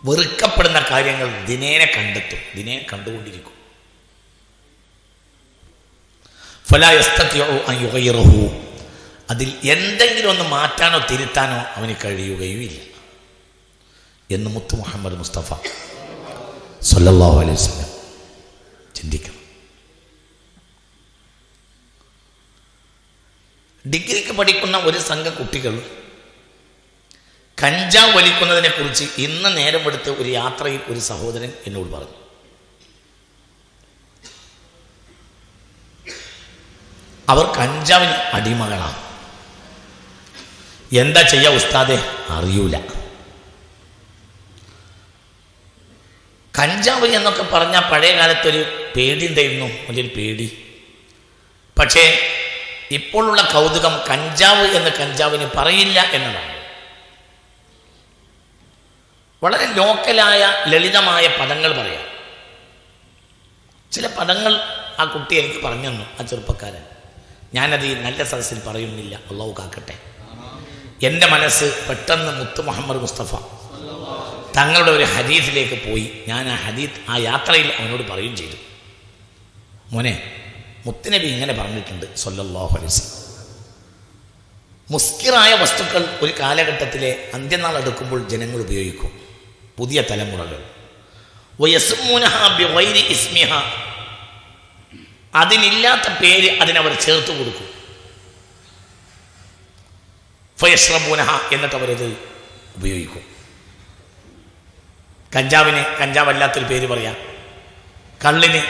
വെറുക്കപ്പെടുന്ന കാര്യങ്ങൾ ദിനേന കണ്ടെത്തും, ദിനേന കണ്ടുകൊണ്ടിരിക്കും. ഫലാ യസ്തതിഉ അൻ യുഗയ്യിറഹു, അതിൽ എന്തെങ്കിലും ഒന്ന് മാറ്റാനോ തിരുത്താനോ അവന് കഴിയുകയുമില്ല എന്ന് മുത്ത് മുഹമ്മദ് മുസ്തഫ സല്ലല്ലാഹു അലൈഹി വസല്ലം. ചിന്തിക്കണം. ഡിഗ്രിക്ക് പഠിക്കുന്ന ഒരു സംഘം കുട്ടികൾ കഞ്ചാവ് വലിക്കുന്നതിനെ കുറിച്ച് ഇന്ന് നേരം എടുത്ത് ഒരു യാത്രയിൽ ഒരു സഹോദരൻ എന്നോട് പറഞ്ഞു. അവർ കഞ്ചാവിന് അടിമകളാണ്. എന്താ ചെയ്യാ ഉസ്താദെ? അറിയൂല. കഞ്ചാവ് എന്നൊക്കെ പറഞ്ഞാൽ പഴയ കാലത്തൊരു പേടി ഉണ്ടായിരുന്നു, വലിയൊരു പേടി. പക്ഷേ ഇപ്പോഴുള്ള കൗതുകം കഞ്ചാവ് എന്ന് കഞ്ചാവിന് പറയില്ല എന്നതാണ്. വളരെ ലോക്കലായ ലളിതമായ പദങ്ങൾ പറയാം. ചില പദങ്ങൾ ആ കുട്ടി എനിക്ക് പറഞ്ഞു തന്നു, ആ ചെറുപ്പക്കാരൻ. ഞാനത് ഈ നല്ല സദസ്സിൽ പറയുന്നില്ല, അള്ളാഹു കാക്കട്ടെ. എൻ്റെ മനസ്സ് പെട്ടെന്ന് മുത്ത് മുഹമ്മദ് മുസ്തഫ തങ്ങളുടെ ഒരു ഹദീസിലേക്ക് പോയി. ഞാൻ ആ യാത്രയിൽ അവനോട് പറയുകയും ചെയ്തു, മോനെ, മുത്തുനബി ഇങ്ങനെ പറഞ്ഞിട്ടുണ്ട് സല്ലല്ലാഹു അലൈഹി വസല്ലം, മുസ്കിറായ വസ്തുക്കൾ ഒരു കാലഘട്ടത്തിലെ അന്ത്യനാൾ എടുക്കുമ്പോൾ ജനങ്ങൾ ഉപയോഗിക്കും, പുതിയ തലമുറകൾ. വയസ്മൂനഹാ ബിഗൈരി ഇസ്മിഹാ, അതിനില്ലാത്ത പേര് അതിനവർ ചേർത്ത് കൊടുക്കും. ഫയശ്റബൂനഹ, എന്നിട്ട് അവരത് ഉപയോഗിക്കും. കഞ്ചാവിന് കഞ്ചാവല്ലാത്തൊരു പേര് പറയാം, കള്ളിന്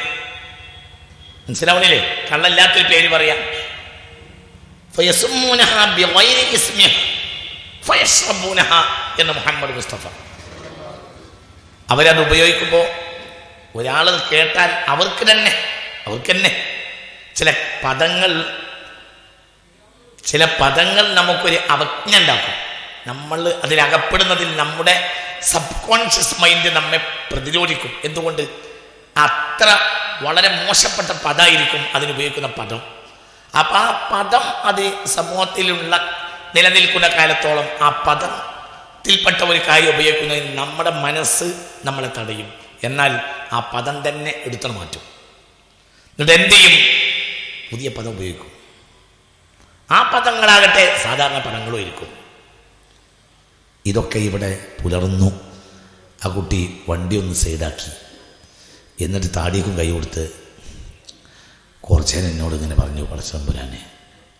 മനസ്സിലാവണില്ലേ, കള്ളല്ലാത്തൊരു പേര് പറയാം. ഫയസ്മൂനഹ ബിഗൈരി ഇസ്മിഹാ ഫയശ്റബൂനഹ എന്ന് മുഹമ്മദ് മുസ്തഫ. അവരത് ഉപയോഗിക്കുമ്പോൾ ഒരാൾ കേട്ടാൽ അവർക്ക് തന്നെ ചില പദങ്ങൾ നമുക്കൊരു അവജ്ഞ ഉണ്ടാക്കും. നമ്മൾ അതിലകപ്പെടുന്നതിൽ നമ്മുടെ സബ് കോൺഷ്യസ് മൈൻഡ് നമ്മെ പ്രതിരോധിക്കും. എന്തുകൊണ്ട്? അത്ര വളരെ മോശപ്പെട്ട പദമായിരിക്കും അതിനുപയോഗിക്കുന്ന പദം. അപ്പം ആ പദം അത് സമൂഹത്തിലുള്ള നിലനിൽക്കുന്ന കാലത്തോളം ആ പദത്തിൽപ്പെട്ട ഒരു കാര്യം ഉപയോഗിക്കുന്നതിന് നമ്മുടെ മനസ്സ് നമ്മളെ തടയും. എന്നാൽ ആ പദം തന്നെ എടുത്തു മാറ്റും. എന്നിട്ട് എന്ത് ചെയ്യും? പുതിയ പദം ഉപയോഗിക്കും. ആ പദങ്ങളാകട്ടെ സാധാരണ പദങ്ങളും ആയിരിക്കും. ഇതൊക്കെ ഇവിടെ പുലർന്നു. ആ കുട്ടി വണ്ടി ഒന്ന് സൈഡാക്കി, എന്നിട്ട് താടിക്കും കൈ കൊടുത്ത് കുറച്ചേരം എന്നോട് ഇങ്ങനെ പറഞ്ഞു, പടച്ചതമ്പുരാനെ,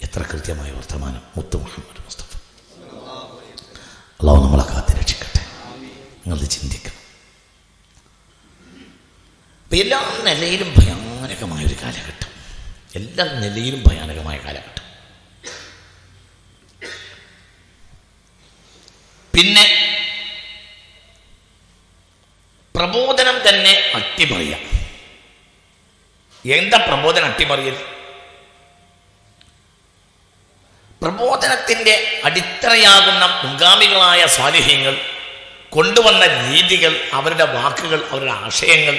എത്ര കൃത്യമായ വർത്തമാനം മുത്ത് മുഹമ്മദ് മുസ്തഫ. അള്ളാഹു നമ്മളെ കാത്ത് രക്ഷിക്കട്ടെ. നിങ്ങളത് ചിന്തിക്കണം. അപ്പം എല്ലാ നിലയിലും ഭയാനകമായൊരു കാലഘട്ടം, എല്ലാ നിലയിലും ഭയാനകമായ കാലഘട്ടം. പിന്നെ പ്രബോധനം തന്നെ അട്ടിമറിയാം. എന്താ പ്രബോധനം അട്ടിമറിയൽ? പ്രബോധനത്തിൻ്റെ അടിത്തറയാകുന്ന മുൻഗാമികളായ സ്വാലിഹ്യങ്ങൾ കൊണ്ടുവന്ന രീതികൾ, അവരുടെ വാക്കുകൾ, അവരുടെ ആശയങ്ങൾ,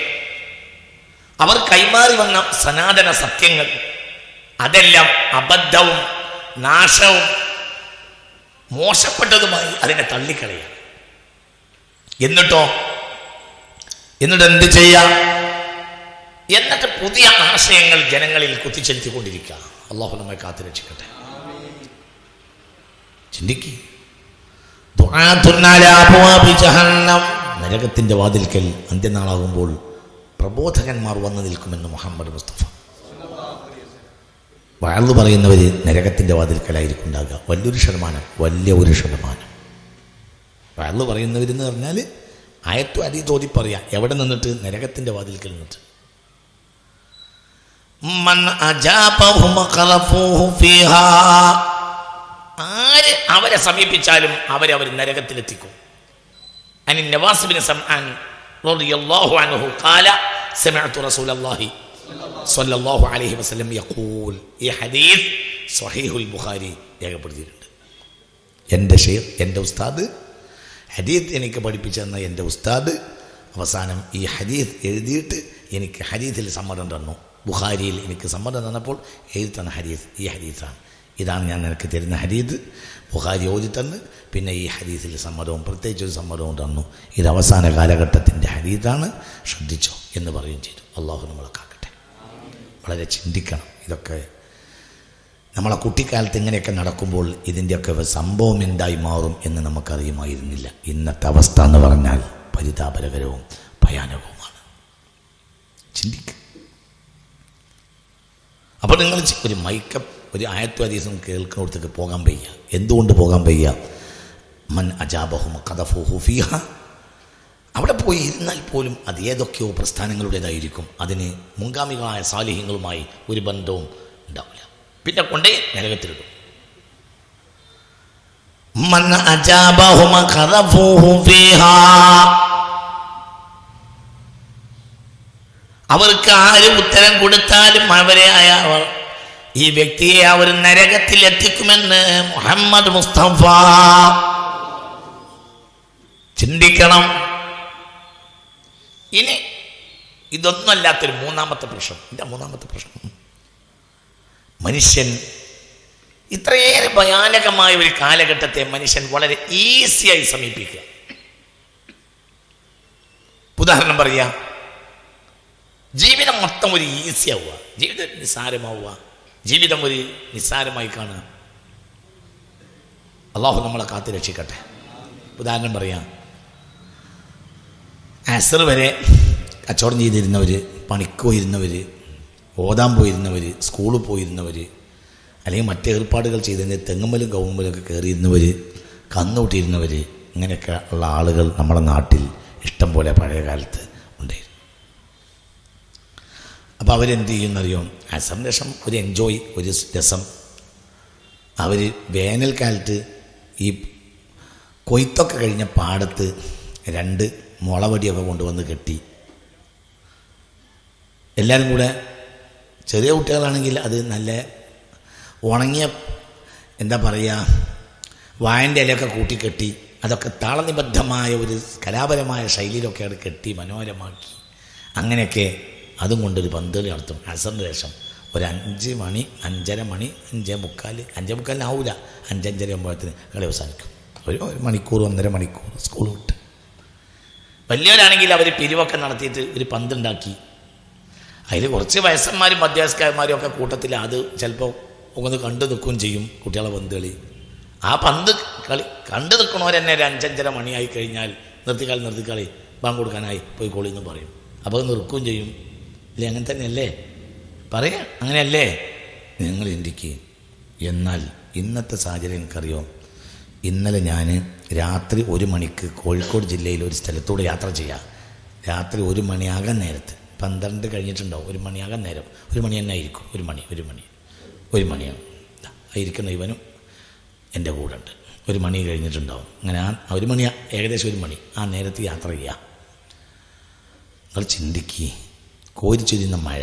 അവർ കൈമാറി വന്ന സനാതന സത്യങ്ങൾ, അതെല്ലാം അബദ്ധവും നാശവും മോശപ്പെട്ടതുമായി അതിനെ തള്ളിക്കളയുക. എന്നിട്ട് എന്ത് ചെയ്യാം? എന്നിട്ട് പുതിയ ആശയങ്ങൾ ജനങ്ങളിൽ കുത്തിച്ചെലുത്തിക്കൊണ്ടിരിക്കുക. അള്ളാഹു നമ്മെ കാത്തു രക്ഷിക്കട്ടെ. ചിന്തിക്കുക. നരകത്തിന്റെ വാതിൽക്കൽ അന്ത്യനാളാകുമ്പോൾ പ്രബോധകന്മാർ വന്നു നിൽക്കുമെന്ന് മുഹമ്മദ് മുസ്തഫ. വഅള് പറയുന്നവർ നരകത്തിന്റെ വാതിൽക്കലായിരിക്കും ഉണ്ടാകുക. വലിയ ഒരു ശതമാനം വഅള് പറയുന്നവരെന്ന് പറഞ്ഞാൽ ആയത്തു അതി തോതി പറയാം. എവിടെ നിന്നിട്ട്? നരകത്തിന്റെ വാതിൽക്കൽ നിന്നിട്ട്. ആര് അവരെ സമീപിച്ചാലും അവരെ നരകത്തിലെത്തിക്കും. അനി നവാസ് ബിൻ സമആൻ റളിയല്ലാഹു അൻഹു ഖാല സമിഅതു റസൂലല്ലാഹി സ്വല്ലല്ലാഹു അലൈഹി വസല്ലം യഖൂൽ. ഈ ഹദീസ് സ്വഹീഹുൽ ബുഖാരി രേഖപ്പെടുത്തിയിട്ടുണ്ട്. എൻ്റെ ഷെയ്ഖ്, എൻ്റെ ഉസ്താദ്, ഹദീസ് എനിക്ക് പഠിപ്പിച്ചു തന്ന എൻ്റെ ഉസ്താദ് അവസാനം ഈ ഹദീസ് എഴുതിയിട്ട് എനിക്ക് ഹദീസിൽ സമ്മതം തന്നു. ബുഖാരിയിൽ എനിക്ക് സമ്മതം തന്നപ്പോൾ എഴുതി തന്ന ഹദീസ് ഈ ഹദീസാണ്. ഇതാണ് ഞാൻ നിനക്ക് തരുന്ന ഹദീസ്. ബുഖാരി ഓതി തന്ന് പിന്നെ ഈ ഹദീസിൽ സമ്മതവും പ്രത്യേകിച്ചൊരു സമ്മതവും തന്നു. ഇത് അവസാന കാലഘട്ടത്തിൻ്റെ ഹദീസാണ്, ശ്രദ്ധിച്ചോ എന്ന് പറയുകയും ചെയ്തു. അള്ളാഹു നമ്മളെ കാക്കട്ടെ. വളരെ ചിന്തിക്കണം. ഇതൊക്കെ നമ്മളെ കുട്ടിക്കാലത്ത് ഇങ്ങനെയൊക്കെ നടക്കുമ്പോൾ ഇതിൻ്റെയൊക്കെ സംഭവം എന്തായി മാറും എന്ന് നമുക്കറിയുമായിരുന്നില്ല. ഇന്നത്തെ അവസ്ഥ എന്ന് പറഞ്ഞാൽ പരിതാപകരവും ഭയാനകവുമാണ്. ചിന്തിക്കുക. അപ്പോൾ നിങ്ങൾ ഒരു ഒരു ആയത്തും ഹദീസും കേൾക്കുന്നിടത്തേക്ക് പോകാൻ വയ്യ. എന്തുകൊണ്ട് പോകാൻ വയ്യ? മൻ അജാബഹും ഖദഫുഹു ഫീഹ. അവിടെ പോയി ഇരുന്നാൽ പോലും അത് ഏതൊക്കെയോ പ്രസ്ഥാനങ്ങളുടേതായിരിക്കും. അതിന് മുൻഗാമികളായ സാലിഹ്യങ്ങളുമായി ഒരു ബന്ധവും ഉണ്ടാവില്ല. പിന്നെ കൊണ്ടേ നരകത്തിലിടും. മൻ അജാബഹും ഖദഫുഹു ഫീഹ. അവർക്ക് ആര് ഉത്തരം കൊടുത്താലും അവരെ ഈ വ്യക്തിയെ അവർ നരകത്തിൽ എത്തിക്കുമെന്ന് മുഹമ്മദ് മുസ്തഫ. ചിന്തിക്കണം. ഇനി ഇതൊന്നുമല്ലാത്തൊരു മൂന്നാമത്തെ പ്രശ്നം. എൻ്റെ മൂന്നാമത്തെ പ്രശ്നം, മനുഷ്യൻ ഇത്രയേറെ ഭയാനകമായ ഒരു കാലഘട്ടത്തെ മനുഷ്യൻ വളരെ ഈസിയായി സമീപിക്കുക. ഉദാഹരണം പറയാ, ജീവിതം മൊത്തം ഒരു ഈസിയാവുക, ജീവിതം നിസ്സാരമാവുക, ജീവിതം ഒരു നിസ്സാരമായി കാണുക. അള്ളാഹു നമ്മളെ കാത്തു രക്ഷിക്കട്ടെ. ഉദാഹരണം പറയാം, അസർ വരെ കച്ചവടം ചെയ്തിരുന്നവർ, പണിക്ക് പോയിരുന്നവർ, ഓതാൻ പോയിരുന്നവർ, സ്കൂളിൽ പോയിരുന്നവർ, അല്ലെങ്കിൽ മറ്റേർപ്പാടുകൾ ചെയ്തിരുന്ന തെങ്ങുമ്മലും കവുമ്മലൊക്കെ കയറിയിരുന്നവർ, കന്നുകൂട്ടിയിരുന്നവർ, ഇങ്ങനെയൊക്കെ ഉള്ള ആളുകൾ നമ്മുടെ നാട്ടിൽ ഇഷ്ടം പോലെ പഴയ കാലത്ത് ഉണ്ടായിരുന്നു. അപ്പോൾ അവരെന്ത് ചെയ്യുന്നറിയോ? അസറിന് ശേഷം ഒരു എൻജോയ്, ഒരു രസം. അവർ വേനൽക്കാലത്ത് ഈ കൊയ്ത്തൊക്കെ കഴിഞ്ഞ പാടത്ത് 2 മുളവടിയൊക്കെ കൊണ്ടുവന്ന് കെട്ടി എല്ലാവരും കൂടെ, ചെറിയ കുട്ടികളാണെങ്കിൽ അത് നല്ല ഉണങ്ങിയ എന്താ പറയുക വായൻ്റെ ഇലയൊക്കെ കൂട്ടിക്കെട്ടി അതൊക്കെ താളനിബദ്ധമായ ഒരു കലാപരമായ ശൈലിയിലൊക്കെ അത് കെട്ടി മനോഹരമാക്കി അങ്ങനെയൊക്കെ അതും കൊണ്ടൊരു പന്തളി നടത്തും. അസറിന് ശേഷം ഒരു 5 മണി 5:30 മണി 5:45 ആവില്ല, 5:05 ആകുമ്പോഴത്തേന് കളി അവസാനിക്കും. ഒരു മണിക്കൂർ 1.5 മണിക്കൂർ സ്കൂൾ വിട്ട്. വലിയവരാണെങ്കിൽ അവർ പിരിവൊക്കെ നടത്തിയിട്ട് ഒരു പന്തുണ്ടാക്കി, അതിൽ കുറച്ച് വയസ്സന്മാരും മധ്യവയസ്കന്മാരും ഒക്കെ കൂട്ടത്തിൽ അത് ചിലപ്പോൾ ഒന്ന് കണ്ടു നിൽക്കുകയും ചെയ്യും. കുട്ടികളെ പന്ത് കളി, ആ പന്ത് കളി കണ്ടു നിൽക്കണവരെന്നെ ഒരു 5:05 മണിയായി കഴിഞ്ഞാൽ നിർത്തിക്കളി ബാങ്ക് കൊടുക്കാനായി പോയി കോളി എന്ന് പറയും. അപ്പോൾ അത് നിൽക്കുകയും ചെയ്യും. ഇല്ലേ? അങ്ങനെ തന്നെയല്ലേ പറയാ? അങ്ങനെയല്ലേ? നിങ്ങൾ ചിന്തിക്കുക. എന്നാൽ ഇന്നത്തെ സാഹചര്യം എനിക്കറിയോ? ഇന്നലെ ഞാൻ രാത്രി 1 മണിക്ക് കോഴിക്കോട് ജില്ലയിൽ ഒരു സ്ഥലത്തൂടെ യാത്ര ചെയ്യാം. രാത്രി 1 മണിയാകാൻ നേരത്ത്, 12 കഴിഞ്ഞിട്ടുണ്ടാവും, 1 മണിയാകാൻ നേരം, 1 മണി തന്നെ ആയിരിക്കും. 1 മണിയാണ് ആയിരിക്കുന്ന ഇവനും എൻ്റെ കൂടെ ഉണ്ട്. 1 മണി കഴിഞ്ഞിട്ടുണ്ടാവും. അങ്ങനെ ആ 1 മണി, ഏകദേശം 1 മണി ആ നേരത്ത് യാത്ര ചെയ്യുക. നിങ്ങൾ ചിന്തിക്കുക, കോരിച്ചൊരിയുന്ന മഴ,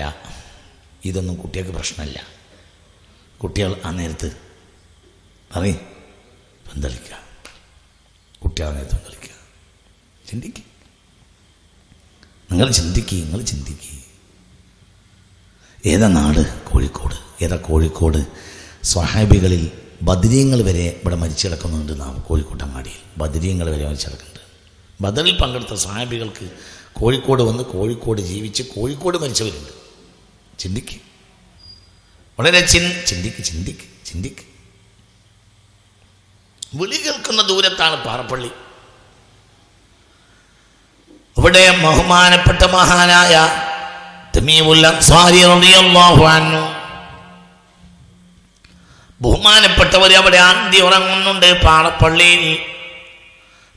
ഇതൊന്നും കുട്ടികൾക്ക് പ്രശ്നമല്ല. കുട്ടികൾ ആ നേരത്ത് പറയും പന്തളിക്കുക, കുട്ടികളെ നേരത്ത് പന്തളിക്കുക. ചിന്തിക്കുക, നിങ്ങൾ ചിന്തിക്കുക. ഏതാ നാട്? കോഴിക്കോട്. ഏതാ കോഴിക്കോട്? സ്വഹാബികളിൽ ബദരീങ്ങൾ വരെ ഇവിടെ മരിച്ചു കിടക്കുന്നുണ്ട്. നാം കോഴിക്കോട്ടങ്ങാടിയിൽ ബദരീങ്ങൾ വരെ മരിച്ചു കിടക്കുന്നുണ്ട്. ബദറിൽ പങ്കെടുത്ത സ്വഹാബികൾക്ക് കോഴിക്കോട് വന്ന് കോഴിക്കോട് ജീവിച്ച് കോഴിക്കോട് മരിച്ചവരുണ്ട്. ചിന്തിക്കുക, വളരെ ചിന്തിക്കുക. വിളി കേൾക്കുന്ന ദൂരത്താണ് പാറപ്പള്ളി. അവിടെ ബഹുമാനപ്പെട്ട മഹാനായ തമീമുൽ അൻസാരി റളിയല്ലാഹു അൻഹു, ബഹുമാനപ്പെട്ടവർ അവിടെ അന്തി ഉറങ്ങുന്നുണ്ട് പാറപ്പള്ളിയിൽ.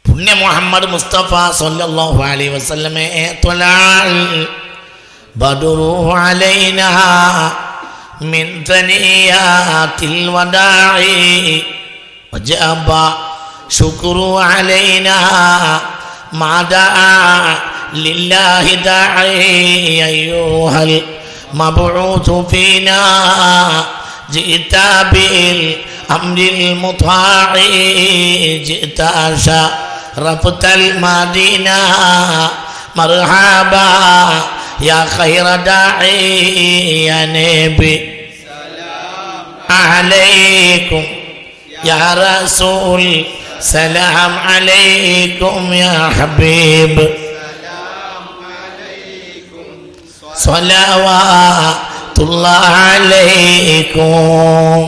പുണ്യ മുഹമ്മദ് മുസ്തഫ സല്ലല്ലാഹു അലൈഹി വസല്ലമെ ത്വലഅൽ ബദറു അലൈനാ മിൻ തനിയാത്തിൽ വദാഇ വജഅബ ശുക്രു അലൈനാ മാദാ ലില്ലാഹി ദാഇ അയ്യുഹൽ മബ്ഊതു ഫീനാ ജിഇത ബിൽ അംരിൽ മുതാഇ ജിഇത ശറഫ്തൽ മദീന മർഹബാ യാ ഖൈറ ദാഇ യാ നബി സലാം അലൈക്കും യാ റസൂൽ സലാം അലൈക്കും യാ ഹബീബ് സ്വലവാത്തുല്ലാഹി അലൈക്കും.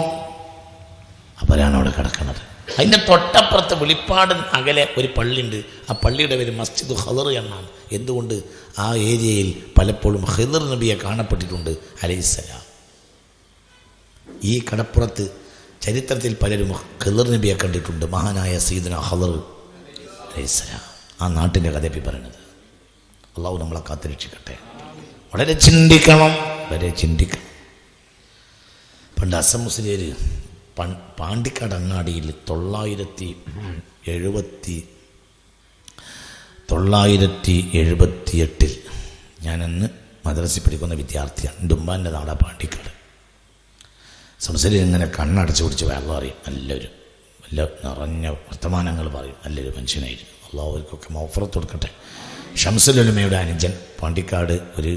അവരാണ് അവിടെ കിടക്കുന്നത്. അതിൻ്റെ തൊട്ടപ്പുറത്ത് വെളിപ്പാട് അകലെ ഒരു പള്ളിയുണ്ട്. ആ പള്ളിയുടെ പേര് മസ്ജിദ് ഖദർ എന്നാണ്. എന്തുകൊണ്ട്? ആ ഏരിയയിൽ പലപ്പോഴും ഖിദർ നബിയെ കാണപ്പെട്ടിട്ടുണ്ട് അലൈഹിസ്സലാം. ഈ കടപ്പുറത്ത് ചരിത്രത്തിൽ പലരും ഖിദർ നബിയെ കണ്ടിട്ടുണ്ട്. മഹാനായ സയ്യിദുനാ ഖദർ അലൈഹിസ്സലാം. ആ നാട്ടിൻ്റെ കഥപ്പി പറയുന്നത്. അള്ളാഹു നമ്മളെ കാത്തുരക്ഷിക്കട്ടെ. വളരെ ചിന്തിക്കണം, വളരെ ചിന്തിക്കണം. പണ്ട് അസം മുസ്ലിയർ പാണ്ടിക്കാട് അങ്ങാടിയിൽ 978 ഞാനന്ന് മദ്രസയിൽ പഠിക്കുന്ന വിദ്യാർത്ഥിയാണ്. എൻ്റെ ഉമ്മാൻ്റെ നാടാ പാണ്ടിക്കാട്. സംസാരിൽ ഇങ്ങനെ കണ്ണടച്ച് പിടിച്ച് വെള്ളം അറിയും. നല്ലൊരു നല്ല നിറഞ്ഞ വർത്തമാനങ്ങൾ പറയും. നല്ലൊരു മനുഷ്യനായിരുന്നു. അള്ളാഹു അവർക്കൊക്കെ മൗഫറത്ത് കൊടുക്കട്ടെ. ഷംസുൽ ഉലമയുടെ അനുജൻ പാണ്ടിക്കാട് ഒരു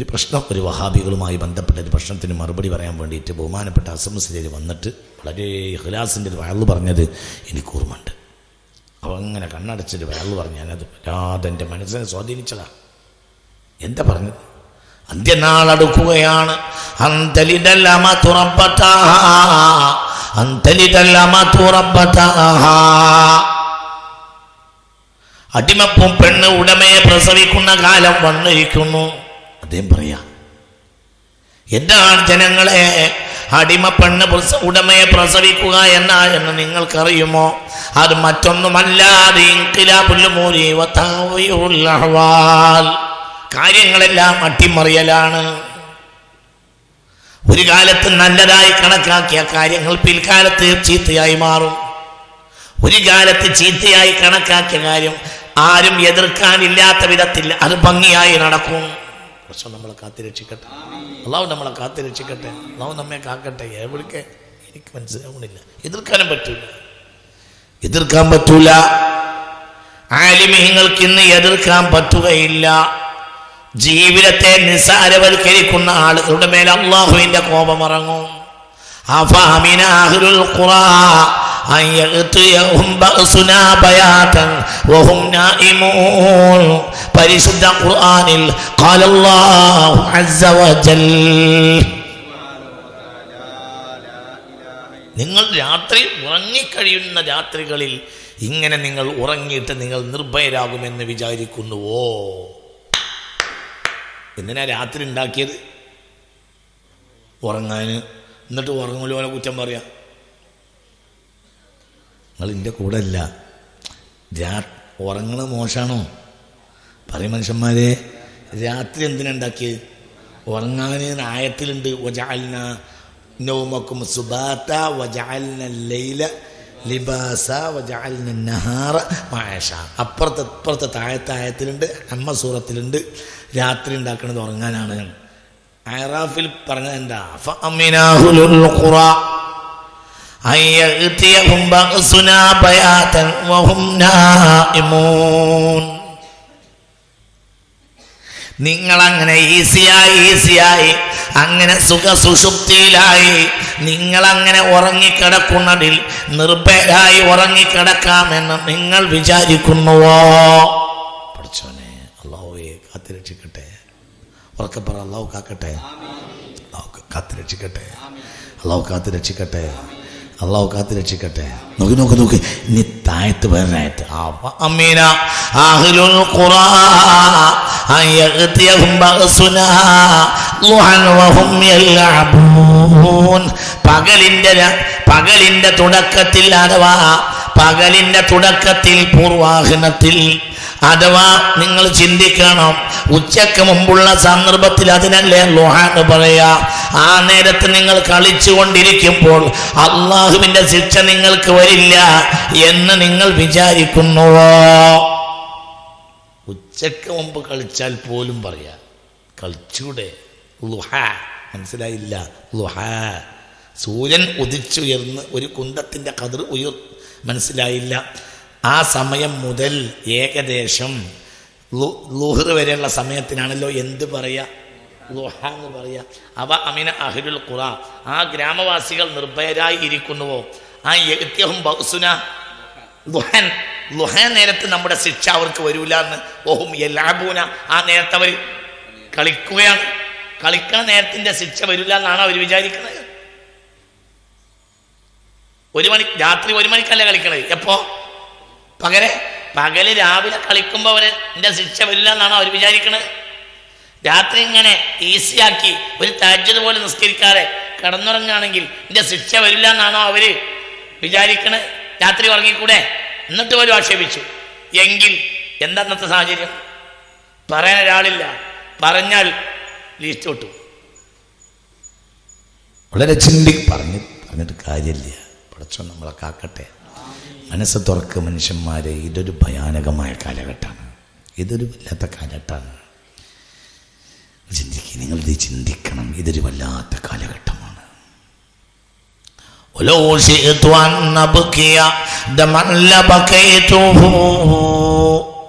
പ്രശ്നം, ഒരു വഹാബികളുമായി ബന്ധപ്പെട്ട ഒരു പ്രശ്നത്തിന് മറുപടി പറയാൻ വേണ്ടിയിട്ട് ബഹുമാനപ്പെട്ട അസം മുസ്ലിയർ വന്നിട്ട് വളരെ ഇഖ്ലാസിൻ്റെ ഒരു വയല് പറഞ്ഞത് എനിക്ക് ഓർമ്മയുണ്ട്. അപ്പോൾ അങ്ങനെ കണ്ണടച്ചൊരു വയല് പറഞ്ഞു. ഞാനത് വല്ലാതെ എൻ്റെ മനസ്സിനെ സ്വാധീനിച്ചതാണ്. എന്താ പറഞ്ഞത്? അന്ത്യനാളടുക്കുകയാണ്. അടിമപ്പും പെണ്ണ് ഉടമയെ പ്രസവിക്കുന്ന കാലം വന്നിരിക്കുന്നു. അദ്ദേഹം പറയാ, എന്താണ് ജനങ്ങളെ അടിമ പെണ്ണ് ഉടമയെ പ്രസവിക്കുക എന്ന് നിങ്ങൾക്കറിയുമോ? അത് മറ്റൊന്നുമല്ലാതെ കാര്യങ്ങളെല്ലാം അട്ടിമറിയലാണ്. ഒരു കാലത്ത് നല്ലതായി കണക്കാക്കിയ കാര്യങ്ങൾ പിൽക്കാലത്ത് ചീത്തയായി മാറും. ഒരു കാലത്ത് ചീത്തയായി കണക്കാക്കിയ കാര്യം ആരും എതിർക്കാനില്ലാത്ത വിധത്തിൽ അത് ഭംഗിയായി നടക്കും. പക്ഷെ നമ്മളെ കാത്തുരക്ഷിക്കട്ടെ. അള്ളാഹു നമ്മളെ കാത്തുരക്ഷിക്കട്ടെ. അള്ളാഹു നമ്മെ കാക്കട്ടെ. എവിടേക്ക് എനിക്ക് മനസ്സിലാവണില്ല. എതിർക്കാൻ പറ്റൂല. ആലിമീങ്ങൾക്ക് ഇന്ന് എതിർക്കാൻ പറ്റുകയില്ല. ജീവിതത്തെ നിസ്സാരവൽക്കരിക്കുന്ന ആളുകളുടെ മേൽ അള്ളാഹുവിന്റെ കോപമിറങ്ങും. അഫഅമിന അഹ്ലുൽ ഖുറാ അൻ യഅതിയഹും ബഅസുനാ ബയാതൻ വഹും നായിമൂൻ. പരിശുദ്ധ ഖുർആനിൽ ഖാല അല്ലാഹു അസ്സ വജൽ, നിങ്ങൾ രാത്രി ഉറങ്ങിക്കഴിയുന്ന രാത്രികളിൽ ഇങ്ങനെ നിങ്ങൾ ഉറങ്ങിയിട്ട് നിങ്ങൾ നിർഭയരാകുമെന്ന് വിചാരിക്കുന്നുവോ? എന്തിനാ രാത്രി ഉണ്ടാക്കിയത്? ഉറങ്ങാൻ. എന്നിട്ട് ഉറങ്ങൂല പോലെ കുറ്റം പറയാം. നിങ്ങൾ എൻ്റെ കൂടെ അല്ല. ഉറങ്ങണ മോശമാണോ? പറയും മനുഷ്യന്മാരെ. രാത്രി എന്തിനുണ്ടാക്കിയത്? ഉറങ്ങാൻ ആയത്തിലുണ്ട്. വജഅൽന നൗമക്കും സുബാത വജഅൽന ലൈല ലിബാസ വജഅൽന നഹാറ മഅശ. അപ്പുറത്തെ താഴത്തായത്തിലുണ്ട്, അമ്മ സൂറത്തിലുണ്ട്. രാത്രി ഉണ്ടാക്കുന്നത് ഉറങ്ങാനാണ്. അറാഫിൽ പറഞ്ഞത് എന്താ? ഫഅമിനാഹുൽ ഖുറാ അൻ യഅതിയഹും ബഅസുനാ ബയാതൻ വഹും നായിമൂൻ. നിങ്ങളങ്ങനെ ഈസിയായി അങ്ങനെ സുഖസുഷുപ്തിയിലായി നിങ്ങളങ്ങനെ ഉറങ്ങിക്കിടക്കുന്നതിൽ നിർഭയരായി ഉറങ്ങിക്കിടക്കാമെന്ന് നിങ്ങൾ വിചാരിക്കുന്നുവോ? പഠിച്ചോനെ, അള്ളാഹുവെ കാത്തുരക്ഷിക്കട്ടെ. ഉറക്കെ പറ, അള്ളാഹു കാക്കട്ടെ. അള്ളാഹു കാത്തുരക്ഷിക്കട്ടെ. അള്ളാഹു കാത്തുരക്ഷിക്കട്ടെ. അള്ളാഹു കാത്തുരക്ഷിക്കട്ടെ. നോക്ക് ഇനി താഴത്ത് വേറൊരായത്ത്. പകലിന്റെ തുടക്കത്തിൽ അഥവാ പകലിന്റെ തുടക്കത്തിൽ പൂർവാഹനത്തിൽ അഥവാ നിങ്ങൾ ചിന്തിക്കണം, ഉച്ചക്ക് മുമ്പുള്ള സന്ദർഭത്തിൽ അതിനല്ലേ ളുഹാന്ന് പറയാ. ആ നേരത്ത് നിങ്ങൾ കളിച്ചുകൊണ്ടിരിക്കുമ്പോൾ അള്ളാഹുവിന്റെ ശിക്ഷ നിങ്ങൾക്ക് വരില്ല എന്ന് നിങ്ങൾ വിചാരിക്കുന്നുവോ? ഉച്ചക്ക് മുമ്പ് കളിച്ചാൽ പോലും പറയാ കളിച്ചൂടെ. ളുഹ മനസ്സിലായില്ല? ളുഹ സൂര്യൻ ഉദിച്ചുയർന്ന് ഒരു കുന്തത്തിന്റെ കതിർ മനസ്സിലായില്ല. ആ സമയം മുതൽ ഏകദേശം ളുഹർ വരെയുള്ള സമയത്തിനാണല്ലോ എന്ത് പറയാ? ളുഹ എന്ന് പറയാ. അവ അമിന അഹ്ലുൽ ഖുറ, ആ ഗ്രാമവാസികൾ നിർഭയരായി ഇരിക്കുന്നുവോ. ആ യഅ്തിഹും ബഅ്സുന ളുഹൻ, ളുഹ നേരത്ത് നമ്മുടെ ശിക്ഷ അവർക്ക് വരൂല എന്ന്. ഓഹും യൽഅബൂന, ആ നേരത്തെ അവർ കളിക്കുകയാണ്. കളിക്കണ നേരത്തിന്റെ ശിക്ഷ വരില്ല എന്നാണ് അവർ വിചാരിക്കുന്നത്. രാത്രി 1 മണിക്കല്ല കളിക്കണത്. എപ്പോ? പകല് രാവിലെ കളിക്കുമ്പോൾ അവരുടെ ശിക്ഷ വരില്ല എന്നാണോ അവർ വിചാരിക്കണത്? രാത്രി ഇങ്ങനെ ഈസിയാക്കി ഒരു തഹജ്ജുദ് പോലെ നിസ്കരിക്കാതെ കിടന്നുറങ്ങുകയാണെങ്കിൽ എൻ്റെ ശിക്ഷ വരില്ല എന്നാണോ അവര് വിചാരിക്കണത്? രാത്രി ഉറങ്ങിക്കൂടെ? എന്നിട്ട് പോലും ആക്ഷേപിച്ചു. എങ്കിൽ എന്താ ഇന്നത്തെ സാഹചര്യം? പറയാൻ ഒരാളില്ല, പറഞ്ഞാൽ ലീസ്റ്റ് കിട്ടു. വളരെ പറഞ്ഞിട്ട് കാര്യമില്ല. പടച്ചോൻ നമ്മളെ കാക്കട്ടെ. മനസ്സ് തുറക്ക് മനുഷ്യന്മാരെ. ഇതൊരു ഭയാനകമായ കാലഘട്ടമാണ്. ഇതൊരു വല്ലാത്ത കാലഘട്ടമാണ്. നിങ്ങളിത് ചിന്തിക്കണം. ഇതൊരു വല്ലാത്ത കാലഘട്ടമാണ്.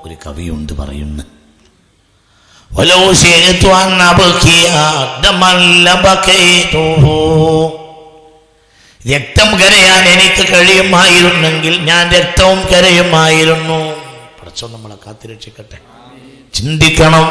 ഒരു കവിയുണ്ട് പറയുന്നു, രക്തം കരയാൻ എനിക്ക് കഴിയുമായിരുന്നെങ്കിൽ ഞാൻ രക്തവും കരയുമായിരുന്നു. പടച്ചോൻ നമ്മളെ കാത്തിരക്ഷിക്കട്ടെ. ചിന്തിക്കണം.